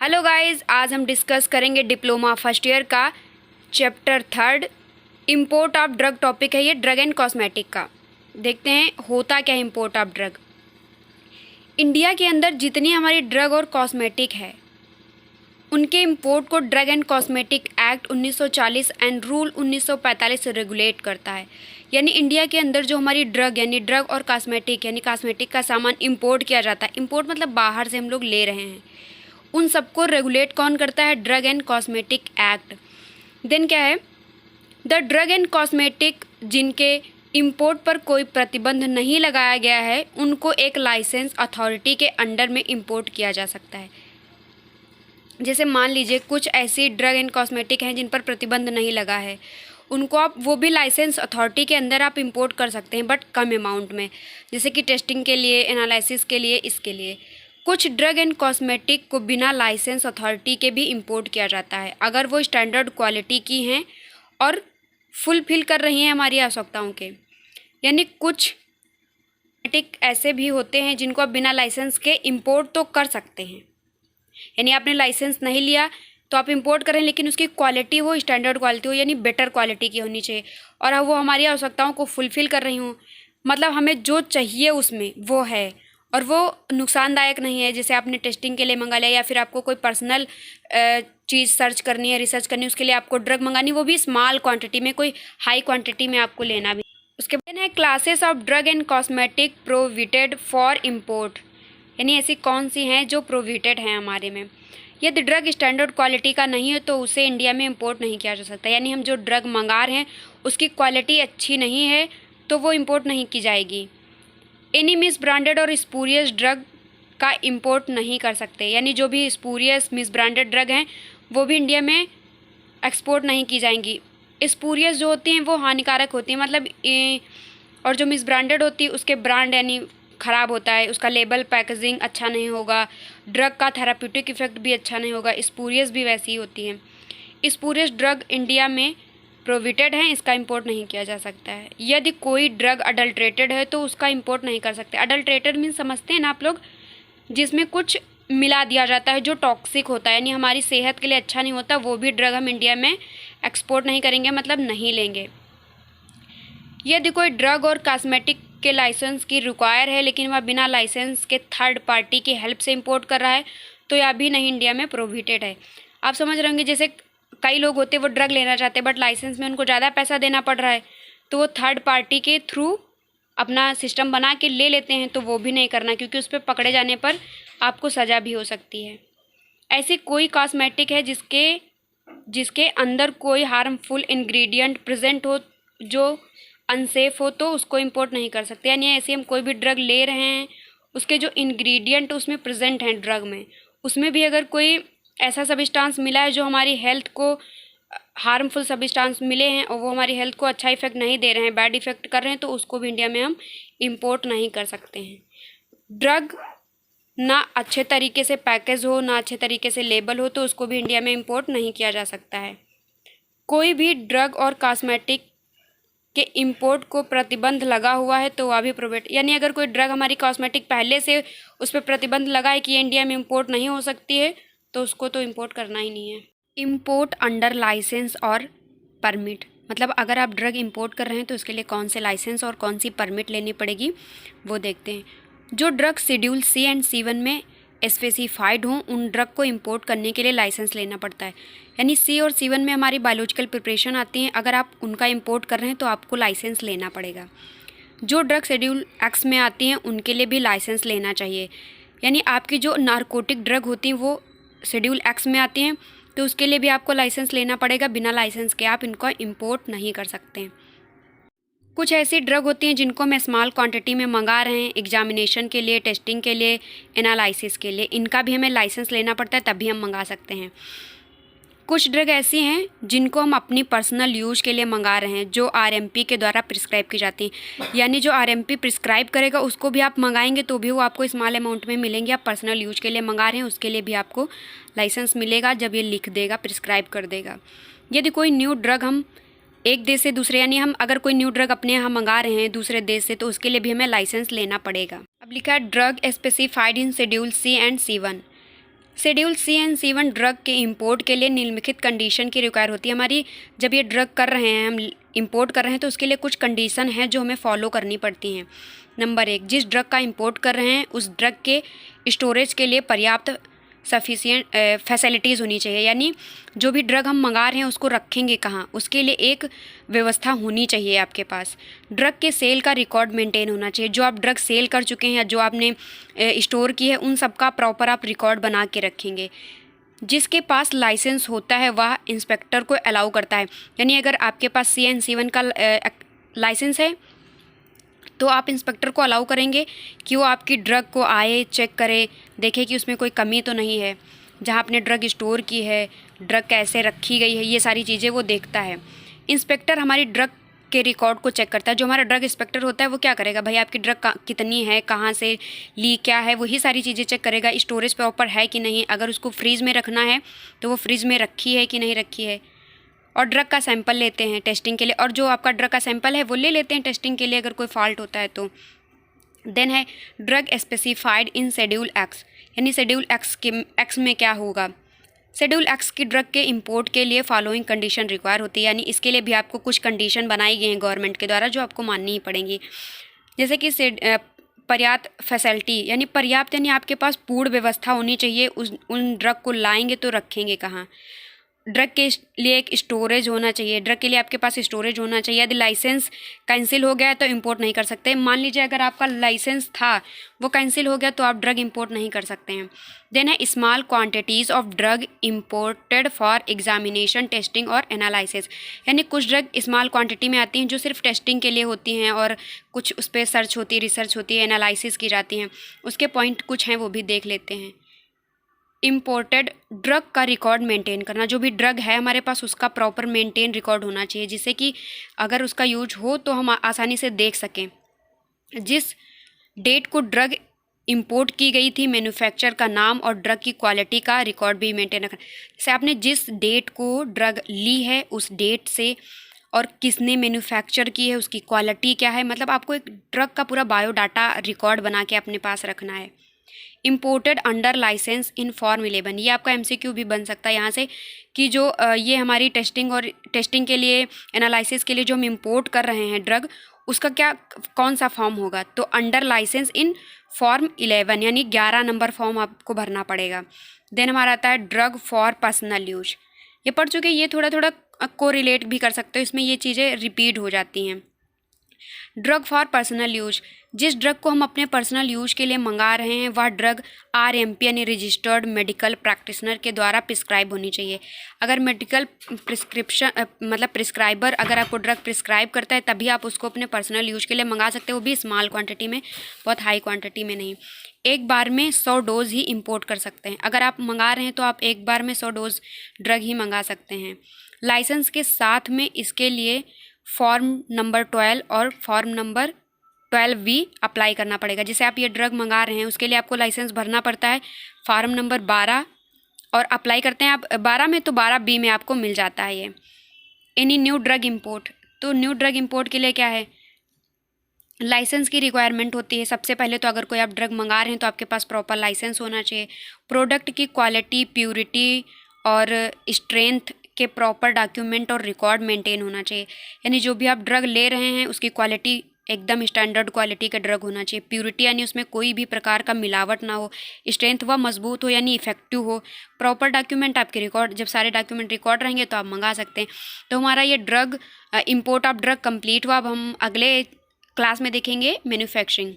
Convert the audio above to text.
Hello guys, आज हम discuss करेंगे डिप्लोमा फर्स्ट ईयर का chapter 3 import of drug topic है। ये ड्रग एंड कॉस्मेटिक का। देखते हैं होता क्या है इंपोर्ट ऑफ ड्रग। इंडिया के अंदर जितनी हमारी ड्रग और कॉस्मेटिक है उनके इंपोर्ट को drug and cosmetic act 1940 and rule 1945 से रेगुलेट करता है। यानी इंडिया के अंदर जो हमारी ड्रग यानी ड्रग और कॉस्मेटिक यानी कॉस्मेटिक का सामान इंपोर्ट किया जाता है, इंपोर्ट मतलब बाहर से हम लोग ले रहे हैं, उन सबको रेगुलेट कौन करता है? Drug and cosmetic act. Then क्या है? द ड्रग एंड कॉस्मेटिक जिनके इंपोर्ट पर कोई प्रतिबंध नहीं लगाया गया है उनको एक लाइसेंस अथॉरिटी के अंडर में इंपोर्ट किया जा सकता है। जैसे मान लीजिए कुछ ऐसी ड्रग एंड कॉस्मेटिक हैं जिन पर प्रतिबंध नहीं लगा है, उनको आप वो भी लाइसेंस अथॉरिटी के अंदर आप इंपोर्ट कर सकते हैं, बट कम अमाउंट में, जैसे कि टेस्टिंग के लिए, एनालिसिस के लिए, इसके लिए। कुछ ड्रग एंड कॉस्मेटिक को बिना लाइसेंस अथॉरिटी के भी इंपोर्ट किया जाता है अगर वो स्टैंडर्ड क्वालिटी की हैं और फुलफिल कर रही हैं हमारी आवश्यकताओं के। यानी कुछ कॉस्मेटिक ऐसे भी होते हैं जिनको आप बिना लाइसेंस के इंपोर्ट तो कर सकते हैं। यानी आपने लाइसेंस नहीं लिया तो आप इंपोर्ट करें, लेकिन उसकी क्वालिटी वो स्टैंडर्ड क्वालिटी हो, यानी बेटर क्वालिटी की होनी चाहिए और वो हमारी आवश्यकताओं को फुलफ़िल कर रही हूँ। मतलब हमें जो चाहिए उसमें वो है और वो नुकसानदायक नहीं है। जैसे आपने टेस्टिंग के लिए मंगा लिया या फिर आपको कोई पर्सनल चीज़ सर्च करनी है, रिसर्च करनी है, उसके लिए आपको ड्रग मंगानी, वो भी स्मॉल क्वांटिटी में, कोई हाई क्वांटिटी में आपको लेना भी। उसके बाद है classes of drug and cosmetic prohibited for import. यानी ऐसी कौन सी हैं जो प्रोहिबिटेड हैं हमारे में। यदि ड्रग स्टैंडर्ड क्वालिटी का नहीं है तो उसे इंडिया में इंपोर्ट नहीं किया जा सकता। यानी हम जो ड्रग मंगा रहे हैं उसकी क्वालिटी अच्छी नहीं है तो वो इंपोर्ट नहीं की जाएगी। एनी मिस ब्रांडेड और स्पूरियस ड्रग का इंपोर्ट नहीं कर सकते। यानी जो भी स्पूरियस मिस ब्रांडेड ड्रग हैं वो भी इंडिया में एक्सपोर्ट नहीं की जाएंगी। स्पूरियस जो होती हैं वो हानिकारक होती हैं, मतलब और जो मिस ब्रांडेड होती है उसके ब्रांड यानी ख़राब होता है, उसका लेबल पैकेजिंग अच्छा नहीं होगा, ड्रग का थेराप्यूटिक इफेक्ट भी अच्छा नहीं होगा। स्पूरियस भी वैसी ही होती हैं। स्पूरियस ड्रग इंडिया में प्रोहिबिटेड है, इसका इंपोर्ट नहीं किया जा सकता है। यदि कोई ड्रग अडल्ट्रेटेड है तो उसका इंपोर्ट नहीं कर सकते। अडल्ट्रेटेड मीन्स समझते हैं ना आप लोग, जिसमें कुछ मिला दिया जाता है जो टॉक्सिक होता है, यानी हमारी सेहत के लिए अच्छा नहीं होता, वो भी ड्रग हम इंडिया में एक्सपोर्ट नहीं करेंगे, मतलब नहीं लेंगे। यदि कोई ड्रग और कॉस्मेटिक के लाइसेंस की रिक्वायर है लेकिन वह बिना लाइसेंस के थर्ड पार्टी की हेल्प से इंपोर्ट कर रहा है तो यह भी नहीं इंडिया में प्रोहिबिटेड है। आप समझ रहे होंगे, जैसे कई लोग होते हैं वो ड्रग लेना चाहते हैं बट लाइसेंस में उनको ज़्यादा पैसा देना पड़ रहा है तो वो थर्ड पार्टी के थ्रू अपना सिस्टम बना के ले लेते हैं, तो वो भी नहीं करना, क्योंकि उस पर पकड़े जाने पर आपको सज़ा भी हो सकती है। ऐसी कोई कॉस्मेटिक है जिसके अंदर कोई हार्मफुल इंग्रेडिएंट प्रेजेंट हो जो अनसेफ हो तो उसको इंपोर्ट नहीं कर सकते। यानी ऐसे हम कोई भी ड्रग ले रहे हैं उसके जो इंग्रेडिएंट उसमें प्रेजेंट हैं ड्रग में, उसमें भी अगर कोई ऐसा सब्सटेंस मिला है जो हमारी हेल्थ को हार्मफुल सब्सटेंस मिले हैं और वो हमारी हेल्थ को अच्छा इफेक्ट नहीं दे रहे हैं, बैड इफेक्ट कर रहे हैं, तो उसको भी इंडिया में हम इंपोर्ट नहीं कर सकते हैं। ड्रग ना अच्छे तरीके से पैकेज हो, ना अच्छे तरीके से लेबल हो, तो उसको भी इंडिया में इंपोर्ट नहीं किया जा सकता है। कोई भी ड्रग और कॉस्मेटिक के इंपोर्ट को प्रतिबंध लगा हुआ है तो वह भी प्रोहिबिट। यानी अगर कोई ड्रग हमारी कॉस्मेटिक पहले से उस पर प्रतिबंध लगा है कि ये इंडिया में इंपोर्ट नहीं हो सकती है तो उसको तो इंपोर्ट करना ही नहीं है। इंपोर्ट अंडर लाइसेंस और परमिट, मतलब अगर आप ड्रग इंपोर्ट कर रहे हैं तो उसके लिए कौन से लाइसेंस और कौन सी परमिट लेनी पड़ेगी वो देखते हैं। जो drug schedule C and C1 में स्पेसिफाइड हों उन ड्रग को इंपोर्ट करने के लिए लाइसेंस लेना पड़ता है। यानी C और C1 में हमारी बायोलॉजिकल प्रिपरेशन आती हैं, अगर आप उनका इंपोर्ट कर रहे हैं तो आपको लाइसेंस लेना पड़ेगा। जो ड्रग शेड्यूल X में आती हैं उनके लिए भी लाइसेंस लेना चाहिए। यानी आपकी जो नारकोटिक ड्रग होती हैं वो शेड्यूल X में आती हैं तो उसके लिए भी आपको लाइसेंस लेना पड़ेगा। बिना लाइसेंस के आप इनको इंपोर्ट नहीं कर सकते। कुछ ऐसी ड्रग होती हैं जिनको मैं स्मॉल क्वांटिटी में मंगा रहे हैं एग्जामिनेशन के लिए, टेस्टिंग के लिए, एनालिसिस के लिए, इनका भी हमें लाइसेंस लेना पड़ता है तभी हम मंगा सकते हैं। कुछ ड्रग ऐसी हैं जिनको हम अपनी पर्सनल यूज के लिए मंगा रहे हैं जो RMP के द्वारा प्रिस्क्राइब की जाती हैं। यानी जो RMP प्रिस्क्राइब करेगा उसको भी आप मंगाएंगे तो भी वो आपको स्मॉल अमाउंट में मिलेंगे। आप पर्सनल यूज के लिए मंगा रहे हैं उसके लिए भी आपको लाइसेंस मिलेगा जब ये लिख देगा, प्रिस्क्राइब कर देगा। यदि कोई न्यू ड्रग हम एक देश से दूसरे, यानी हम अगर कोई न्यू ड्रग अपने यहाँ मंगा रहे हैं दूसरे देश से तो उसके लिए भी हमें लाइसेंस लेना पड़ेगा। अब लिखा है drug specified in schedule C and C1। Schedule C and C1 drug के इंपोर्ट के लिए निम्नलिखित कंडीशन की रिक्वायर होती है। हमारी जब ये ड्रग कर रहे हैं, हम इंपोर्ट कर रहे हैं, तो उसके लिए कुछ कंडीशन हैं जो हमें फॉलो करनी पड़ती हैं। नंबर 1, जिस ड्रग का इंपोर्ट कर रहे हैं उस ड्रग के स्टोरेज के लिए पर्याप्त सफिशिएंट फैसिलिटीज़ होनी चाहिए। यानी जो भी ड्रग हम मंगा रहे हैं उसको रखेंगे कहाँ, उसके लिए एक व्यवस्था होनी चाहिए आपके पास। ड्रग के सेल का रिकॉर्ड मेंटेन होना चाहिए। जो आप ड्रग सेल कर चुके हैं या जो आपने स्टोर की है उन सब का प्रॉपर आप रिकॉर्ड बना के रखेंगे। जिसके पास लाइसेंस होता है वह इंस्पेक्टर को अलाउ करता है। यानी अगर आपके पास C एंड C1 का लाइसेंस है तो आप इंस्पेक्टर को अलाउ करेंगे कि वो आपकी ड्रग को आए, चेक करे, देखे कि उसमें कोई कमी तो नहीं है। जहाँ आपने ड्रग स्टोर की है, ड्रग कैसे रखी गई है, ये सारी चीज़ें वो देखता है। इंस्पेक्टर हमारी ड्रग के रिकॉर्ड को चेक करता है। जो हमारा ड्रग इंस्पेक्टर होता है वो क्या करेगा, भाई आपकी ड्रग कितनी है, कहाँ से ली, क्या है, वही सारी चीज़ें चेक करेगा। स्टोरेज प्रॉपर है कि नहीं, अगर उसको फ्रीज़ में रखना है तो वो फ्रीज़ में रखी है कि नहीं रखी है। और ड्रग का सैंपल लेते हैं टेस्टिंग के लिए, और जो आपका ड्रग का सैंपल है वो ले लेते हैं टेस्टिंग के लिए अगर कोई फॉल्ट होता है तो। देन है drug specified in schedule x. यानी शेड्यूल एक्स में क्या होगा, शेड्यूल एक्स की ड्रग के इंपोर्ट के लिए फॉलोइंग कंडीशन रिक्वायर होती है। यानी इसके लिए भी आपको कुछ कंडीशन बनाई गई हैं गवर्नमेंट के द्वारा जो आपको माननी ही पड़ेंगी। जैसे कि पर्याप्त फैसिलिटी, यानी पर्याप्त यानी आपके पास पूर्ण व्यवस्था होनी चाहिए। उन ड्रग को लाएंगे तो रखेंगे कहाँ। ड्रग के लिए एक स्टोरेज होना चाहिए। ड्रग के लिए आपके पास स्टोरेज होना चाहिए। यदि लाइसेंस कैंसिल हो गया है तो इंपोर्ट नहीं कर सकते। मान लीजिए अगर आपका लाइसेंस था वो कैंसिल हो गया तो आप ड्रग इंपोर्ट नहीं कर सकते हैं। देन है small quantities of drug imported for examination, testing और एनालिसिस। यानी कुछ ड्रग स्मॉल क्वांटिटी में आती हैं जो सिर्फ टेस्टिंग के लिए होती हैं और कुछ उस पर सर्च होती है, रिसर्च होती है, एनालिसिस की जाती हैं। उसके पॉइंट कुछ हैं वो भी देख लेते हैं। इम्पोर्टेड ड्रग का रिकॉर्ड मेंटेन करना। जो भी ड्रग है हमारे पास उसका प्रॉपर मेंटेन रिकॉर्ड होना चाहिए जिससे कि अगर उसका यूज हो तो हम आसानी से देख सकें। जिस डेट को ड्रग इंपोर्ट की गई थी, मैन्युफैक्चर का नाम और ड्रग की क्वालिटी का रिकॉर्ड भी मेंटेन रखना। जैसे आपने जिस डेट को ड्रग ली है उस डेट से और किसने मैन्युफैक्चर की है, उसकी क्वालिटी क्या है, मतलब आपको एक ड्रग का पूरा बायोडाटा रिकॉर्ड बना के अपने पास रखना है। Imported under licence in form 11। ये आपका MCQ भी बन सकता है यहाँ से कि जो ये हमारी टेस्टिंग के लिए, एनालिसिस के लिए जो हम इंपोर्ट कर रहे हैं ड्रग, उसका कौन सा फॉर्म होगा, तो अंडर लाइसेंस इन फॉर्म 11 यानी 11 नंबर फॉर्म आपको भरना पड़ेगा। देन हमारा आता है ड्रग फॉर पर्सनल यूज। ये पढ़ चुके, ये थोड़ा थोड़ा को रिलेट भी कर सकते हो, इसमें ये चीज़ें रिपीट हो जाती हैं। ड्रग फॉर पर्सनल यूज, जिस ड्रग को हम अपने पर्सनल यूज के लिए मंगा रहे हैं वह ड्रग RMP यानी रजिस्टर्ड मेडिकल प्रैक्टिशनर के द्वारा प्रिस्क्राइब होनी चाहिए। अगर मेडिकल प्रिस्क्राइबर अगर आपको ड्रग प्रिस्क्राइब करता है तभी आप उसको अपने पर्सनल यूज के लिए मंगा सकते हो, वो भी स्मॉल क्वांटिटी में, बहुत हाई क्वांटिटी में नहीं। एक बार में 100 डोज ही इंपोर्ट कर सकते हैं। अगर आप मंगा रहे हैं तो आप एक बार में 100 डोज ड्रग ही मंगा सकते हैं। लाइसेंस के साथ में इसके लिए फॉर्म नंबर 12 और फॉर्म नंबर 12 भी अप्लाई करना पड़ेगा। जैसे आप ये ड्रग मंगा रहे हैं उसके लिए आपको लाइसेंस भरना पड़ता है, फॉर्म नंबर 12 और अप्लाई करते हैं आप 12 में तो 12B में आपको मिल जाता है ये। एनी न्यू ड्रग इंपोर्ट, तो न्यू ड्रग इंपोर्ट के लिए क्या है, लाइसेंस की रिक्वायरमेंट होती है। सबसे पहले तो अगर कोई आप ड्रग मंगा रहे हैं तो आपके पास प्रॉपर लाइसेंस होना चाहिए। प्रोडक्ट की क्वालिटी, प्यूरिटी और स्ट्रेंथ के प्रॉपर डॉक्यूमेंट और रिकॉर्ड मेंटेन होना चाहिए। यानी जो भी आप ड्रग ले रहे हैं उसकी क्वालिटी एकदम स्टैंडर्ड क्वालिटी का ड्रग होना चाहिए। प्यूरिटी यानी उसमें कोई भी प्रकार का मिलावट ना हो। स्ट्रेंथ वह मजबूत हो यानी इफेक्टिव हो। प्रॉपर डॉक्यूमेंट आपके रिकॉर्ड, जब सारे डॉक्यूमेंट रिकॉर्ड रहेंगे तो आप मंगा सकते हैं। तो हमारा ये drug import of drug complete हुआ। अब हम अगले क्लास में देखेंगे मैन्युफैक्चरिंग।